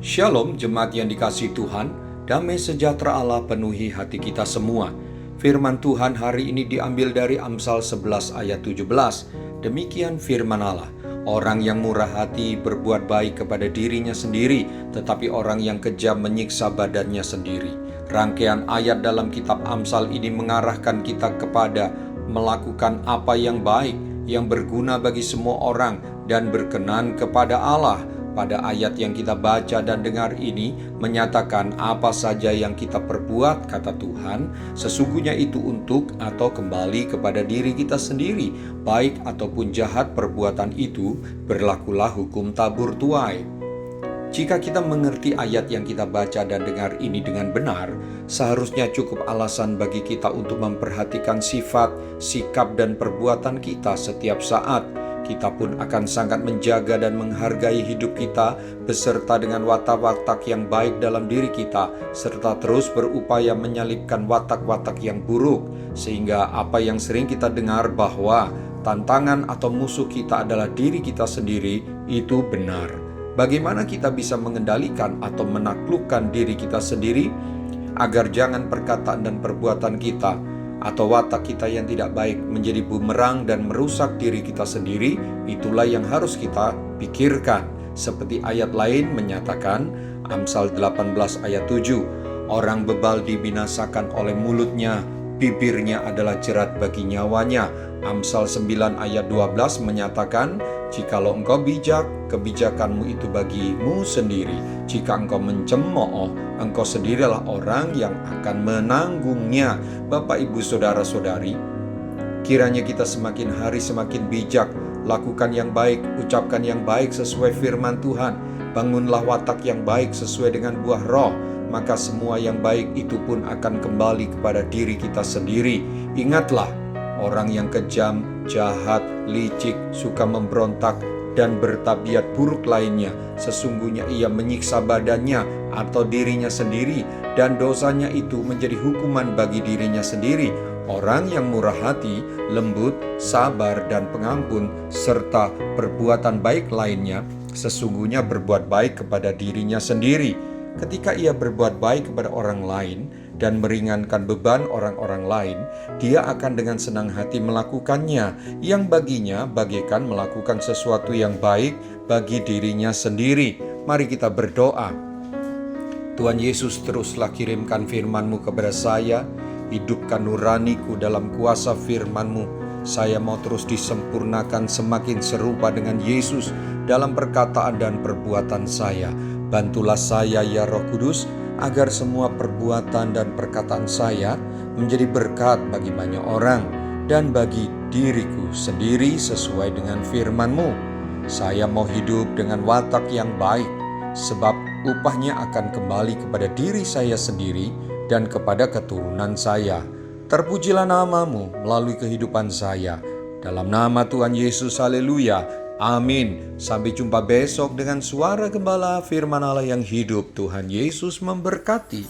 Shalom jemaat yang dikasihi Tuhan, damai sejahtera Allah penuhi hati kita semua. Firman Tuhan hari ini diambil dari Amsal 11 ayat 17. Demikian firman Allah, orang yang murah hati berbuat baik kepada dirinya sendiri, tetapi orang yang kejam menyiksa badannya sendiri. Rangkaian ayat dalam kitab Amsal ini mengarahkan kita kepada melakukan apa yang baik, yang berguna bagi semua orang, dan berkenan kepada Allah. Pada ayat yang kita baca dan dengar ini menyatakan apa saja yang kita perbuat, kata Tuhan, sesungguhnya itu untuk atau kembali kepada diri kita sendiri. Baik ataupun jahat perbuatan itu, berlakulah hukum tabur tuai. Jika kita mengerti ayat yang kita baca dan dengar ini dengan benar, seharusnya cukup alasan bagi kita untuk memperhatikan sifat, sikap, dan perbuatan kita setiap saat. Kita pun akan sangat menjaga dan menghargai hidup kita beserta dengan watak-watak yang baik dalam diri kita, serta terus berupaya menyalipkan watak-watak yang buruk, sehingga apa yang sering kita dengar bahwa tantangan atau musuh kita adalah diri kita sendiri, itu benar. Bagaimana kita bisa mengendalikan atau menaklukkan diri kita sendiri agar jangan perkataan dan perbuatan kita atau watak kita yang tidak baik menjadi bumerang dan merusak diri kita sendiri? Itulah yang harus kita pikirkan. Seperti ayat lain menyatakan, Amsal 18 ayat 7, orang bebal dibinasakan oleh mulutnya, bibirnya adalah jerat bagi nyawanya. Amsal 9 ayat 12 menyatakan, jikalau engkau bijak, kebijakanmu itu bagimu sendiri. Jika engkau mencemooh, engkau sendirilah orang yang akan menanggungnya. Bapak, Ibu, Saudara-saudari, kiranya kita semakin hari semakin bijak, lakukan yang baik, ucapkan yang baik sesuai firman Tuhan. Bangunlah watak yang baik sesuai dengan buah roh, maka semua yang baik itu pun akan kembali kepada diri kita sendiri. Ingatlah, orang yang kejam, jahat, licik, suka memberontak, dan bertabiat buruk lainnya, sesungguhnya ia menyiksa badannya atau dirinya sendiri, dan dosanya itu menjadi hukuman bagi dirinya sendiri. Orang yang murah hati, lembut, sabar, dan pengampun, serta perbuatan baik lainnya, sesungguhnya berbuat baik kepada dirinya sendiri. Ketika ia berbuat baik kepada orang lain dan meringankan beban orang-orang lain, dia akan dengan senang hati melakukannya, yang baginya bagaikan melakukan sesuatu yang baik bagi dirinya sendiri. Mari kita berdoa. Tuhan Yesus, teruslah kirimkan firman-Mu kepada saya, hidupkan nuraniku dalam kuasa firman-Mu. Saya mau terus disempurnakan semakin serupa dengan Yesus dalam perkataan dan perbuatan saya. Bantulah saya ya Roh Kudus, agar semua perbuatan dan perkataan saya menjadi berkat bagi banyak orang dan bagi diriku sendiri sesuai dengan firman-Mu. Saya mau hidup dengan watak yang baik, sebab upahnya akan kembali kepada diri saya sendiri dan kepada keturunan saya. Terpujilah nama-Mu melalui kehidupan saya. Dalam nama Tuhan Yesus, haleluya. Amin. Sampai jumpa besok dengan suara gembala firman Allah yang hidup. Tuhan Yesus memberkati.